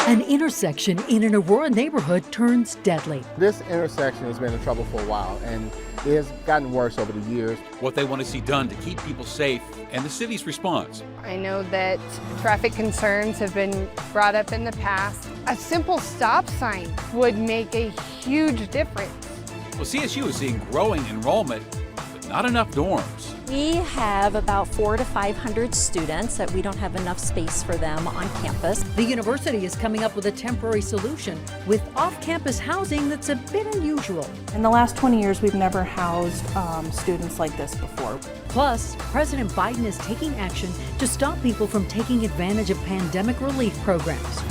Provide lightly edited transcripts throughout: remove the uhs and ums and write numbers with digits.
An intersection in an Aurora neighborhood turns deadly. This intersection has been in trouble for a while, and it has gotten worse over the years. What they want to see done to keep people safe and the city's response. I know that traffic concerns have been brought up in the past. A simple stop sign would make a huge difference. Well, CSU is seeing growing enrollment, but not enough dorms. We have about 400 to 500 students that we don't have enough space for them on campus. The university is coming up with a temporary solution with off-campus housing that's a bit unusual. In the last 20 years, we've never housed students like this before. Plus, President Biden is taking action to stop people from taking advantage of pandemic relief programs.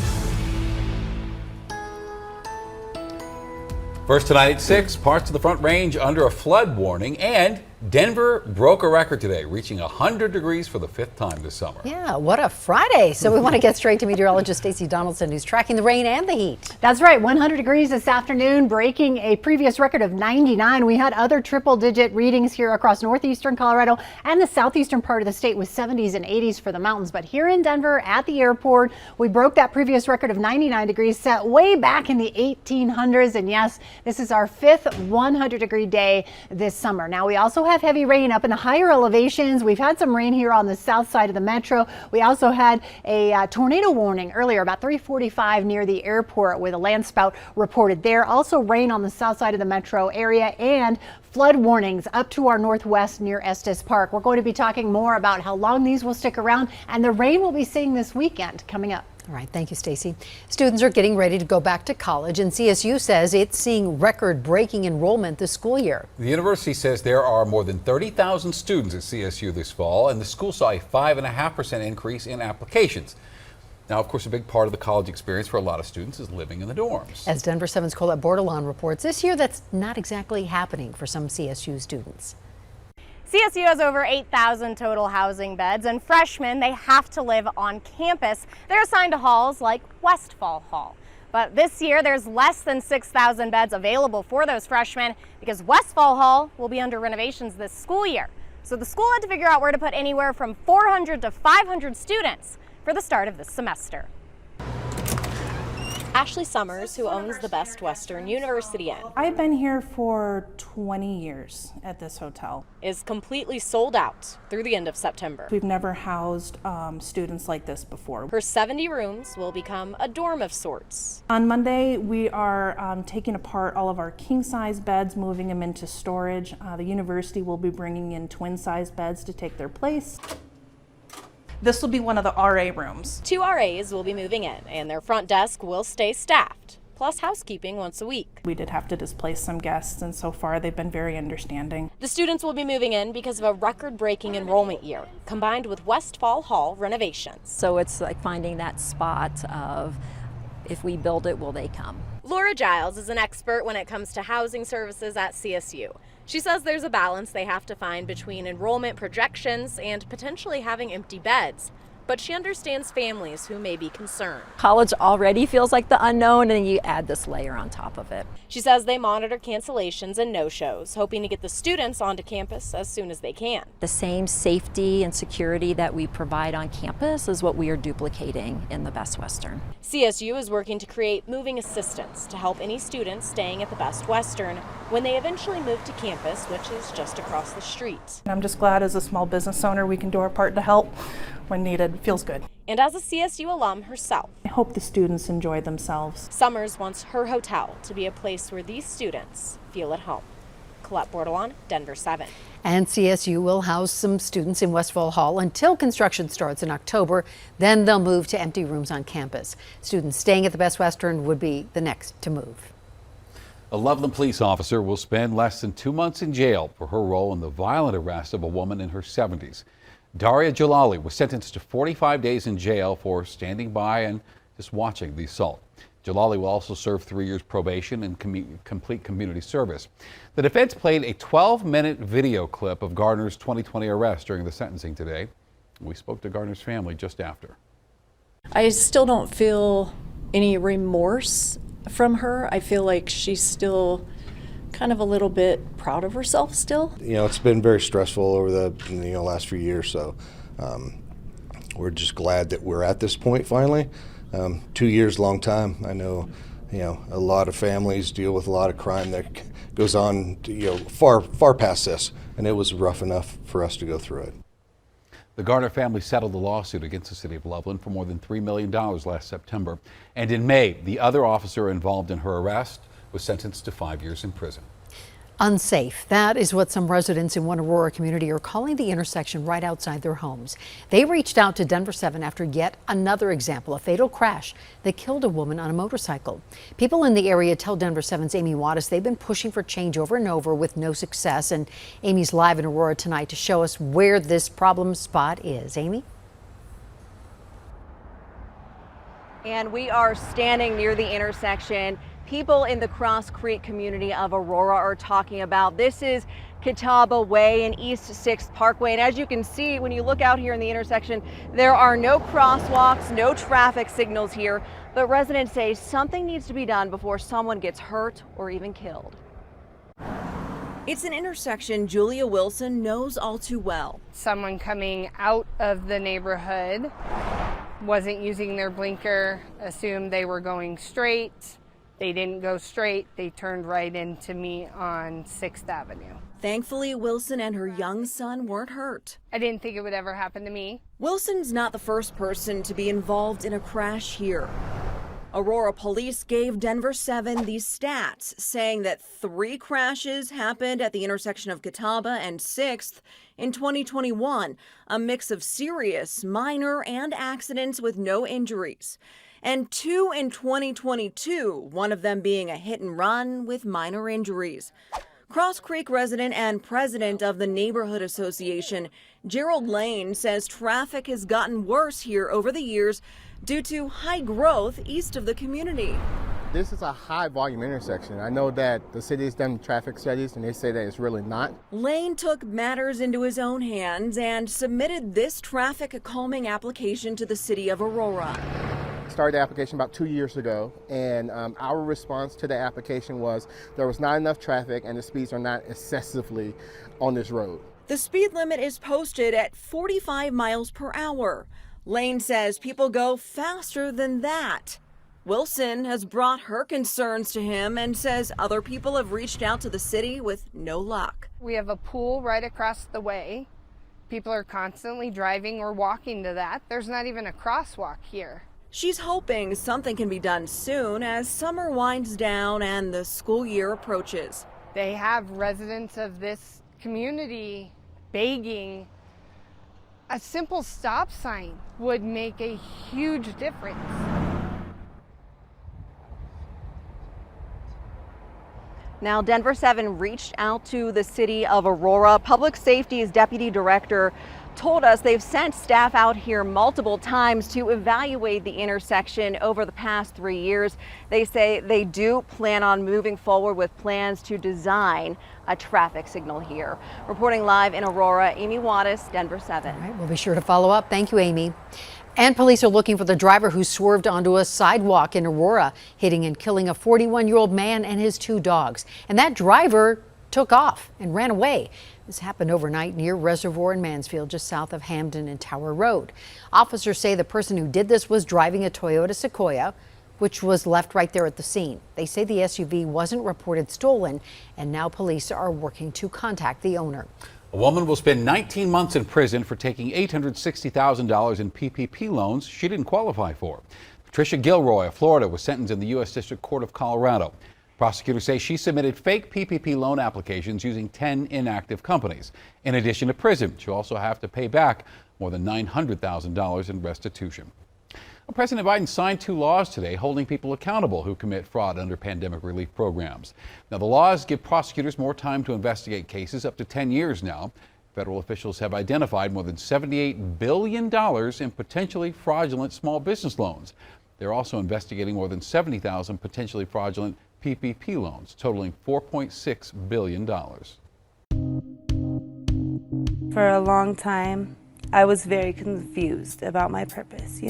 First tonight at 6, parts of the Front Range under a flood warning, and Denver broke a record today, reaching 100 degrees for the 5th time this summer. Yeah, what a Friday. So we want to get straight to meteorologist Stacey Donaldson, who's tracking the rain and the heat. That's right, 100 degrees this afternoon, breaking a previous record of 99. We had other triple-digit readings here across northeastern Colorado and the southeastern part of the state with 70s and 80s for the mountains. But here in Denver at the airport, we broke that previous record of 99 degrees set way back in the 1800s. And yes, this is our 5th 100-degree day this summer. Now, we also have heavy rain up in the higher elevations. We've had some rain here on the south side of the metro. We also had a tornado warning earlier about 3:45 near the airport with a landspout reported there. Also rain on the south side of the metro area and flood warnings up to our northwest near Estes Park. We're going to be talking more about how long these will stick around and the rain we'll be seeing this weekend coming up. All right, thank you, Stacey. Students are getting ready to go back to college, and CSU says it's seeing record-breaking enrollment this school year. The university says there are more than 30,000 students at CSU this fall, and the school saw a 5.5% increase in applications. Now, of course, a big part of the college experience for a lot of students is living in the dorms. As Denver 7's Colette Bordelon reports, this year that's not exactly happening for some CSU students. CSU has over 8,000 total housing beds, and freshmen, they have to live on campus. They're assigned to halls like Westfall Hall. But this year, there's less than 6,000 beds available for those freshmen because Westfall Hall will be under renovations this school year. So the school had to figure out where to put anywhere from 400 to 500 students for the start of this semester. Ashley Summers, who owns the Best Western University Inn, I've been here for 20 years at this hotel. is completely sold out through the end of September. We've never housed students like this before. Her 70 rooms will become a dorm of sorts. On Monday, we are taking apart all of our king-size beds, moving them into storage. The university will be bringing in twin-size beds to take their place. This will be one of the RA rooms. 2 RAs will be moving in, and their front desk will stay staffed, plus housekeeping once a week. We did have to displace some guests, and so far they've been very understanding. The students will be moving in because of a record-breaking enrollment year, combined with Westfall Hall renovations. So it's like finding that spot of if we build it, will they come? Laura Giles is an expert when it comes to housing services at CSU. She says there's a balance they have to find between enrollment projections and potentially having empty beds. But she understands families who may be concerned. College already feels like the unknown, and then you add this layer on top of it. She says they monitor cancellations and no-shows, hoping to get the students onto campus as soon as they can. The same safety and security that we provide on campus is what we are duplicating in the Best Western. CSU is working to create moving assistance to help any students staying at the Best Western when they eventually move to campus, which is just across the street. I'm just glad as a small business owner we can do our part to help when needed. Feels good. And as a CSU alum herself, I hope the students enjoy themselves. Summers wants her hotel to be a place where these students feel at home. Colette Bordelon, Denver 7. And CSU will house some students in Westfall Hall until construction starts in October. Then they'll move to empty rooms on campus. Students staying at the Best Western would be the next to move. A Loveland police officer will spend less than 2 months in jail for her role in the violent arrest of a woman in her 70s. Daria Jalali was sentenced to 45 days in jail for standing by and just watching the assault. Jalali will also serve 3 years probation and complete community service. The defense played a 12-minute video clip of Gardner's 2020 arrest during the sentencing today. We spoke to Gardner's family just after. I still don't feel any remorse from her. I feel like she's still kind of a little bit proud of herself still. You know, it's been very stressful over the last few years, so we're just glad that we're at this point finally. 2 years, long time. I know, a lot of families deal with a lot of crime that goes on, far past this, and it was rough enough for us to go through it. The Garner family settled the lawsuit against the city of Loveland for more than $3 million last September. And in May, the other officer involved in her arrest was sentenced to 5 years in prison. Unsafe. That is what some residents in one Aurora community are calling the intersection right outside their homes. They reached out to Denver 7 after yet another example, a fatal crash that killed a woman on a motorcycle. People in the area tell Denver 7's Amy Wattis they've been pushing for change over and over with no success. And Amy's live in Aurora tonight to show us where this problem spot is. Amy? And we are standing near the intersection. People in the Cross Creek community of Aurora are talking about. This is Catawba Way and East 6th Parkway. And as you can see, when you look out here in the intersection, there are no crosswalks, no traffic signals here. But residents say something needs to be done before someone gets hurt or even killed. It's an intersection Julia Wilson knows all too well. Someone coming out of the neighborhood wasn't using their blinker, assumed they were going straight. They didn't go straight. They turned right into me on 6th Avenue. Thankfully, Wilson and her young son weren't hurt. I didn't think it would ever happen to me. Wilson's not the first person to be involved in a crash here. Aurora police gave Denver 7 these stats, saying that 3 crashes happened at the intersection of Catawba and 6th in 2021, a mix of serious, minor, and accidents with no injuries. And 2 in 2022, one of them being a hit and run with minor injuries. Cross Creek resident and president of the Neighborhood Association, Gerald Lane, says traffic has gotten worse here over the years due to high growth east of the community. This is a high volume intersection. I know that the city's done traffic studies and they say that it's really not. Lane took matters into his own hands and submitted this traffic calming application to the city of Aurora. Started the application about 2 years ago, and our response to the application was there was not enough traffic and the speeds are not excessively on this road. The speed limit is posted at 45 miles per hour. Lane says people go faster than that. Wilson has brought her concerns to him and says other people have reached out to the city with no luck. We have a pool right across the way. People are constantly driving or walking to that. There's not even a crosswalk here. She's hoping something can be done soon as summer winds down and the school year approaches. They have residents of this community begging. A simple stop sign would make a huge difference. Now, Denver 7 reached out to the city of Aurora. Public Safety's deputy director told us they've sent staff out here multiple times to evaluate the intersection over the past 3 years. They say they do plan on moving forward with plans to design a traffic signal here. Reporting live in Aurora, Amy Wattis, Denver 7. All right, we'll be sure to follow up. Thank you, Amy. And police are looking for the driver who swerved onto a sidewalk in Aurora, hitting and killing a 41-year-old man and his 2 dogs. And that driver took off and ran away. This happened overnight near Reservoir in Mansfield, just south of Hamden and Tower Road. Officers say the person who did this was driving a Toyota Sequoia, which was left right there at the scene. They say the SUV wasn't reported stolen, and now police are working to contact the owner. A woman will spend 19 months in prison for taking $860,000 in PPP loans she didn't qualify for. Patricia Gilroy of Florida was sentenced in the U.S. District Court of Colorado. Prosecutors say she submitted fake PPP loan applications using 10 inactive companies. In addition to prison, she'll also have to pay back more than $900,000 in restitution. Well, President Biden signed 2 laws today holding people accountable who commit fraud under pandemic relief programs. Now, the laws give prosecutors more time to investigate cases, up to 10 years now. Federal officials have identified more than $78 billion in potentially fraudulent small business loans. They're also investigating more than 70,000 potentially fraudulent PPP loans, totaling $4.6 billion. For a long time, I was very confused about my purpose,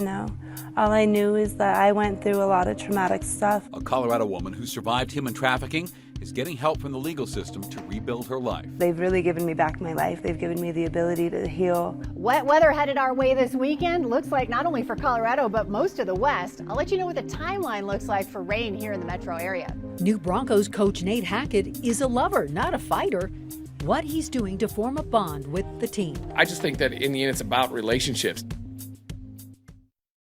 All I knew is that I went through a lot of traumatic stuff. A Colorado woman who survived human trafficking is getting help from the legal system to rebuild her life. They've really given me back my life. They've given me the ability to heal. Wet weather headed our way this weekend. Looks like not only for Colorado, but most of the West. I'll let you know what the timeline looks like for rain here in the metro area. New Broncos coach Nate Hackett is a lover, not a fighter. What he's doing to form a bond with the team. I just think that in the end, it's about relationships.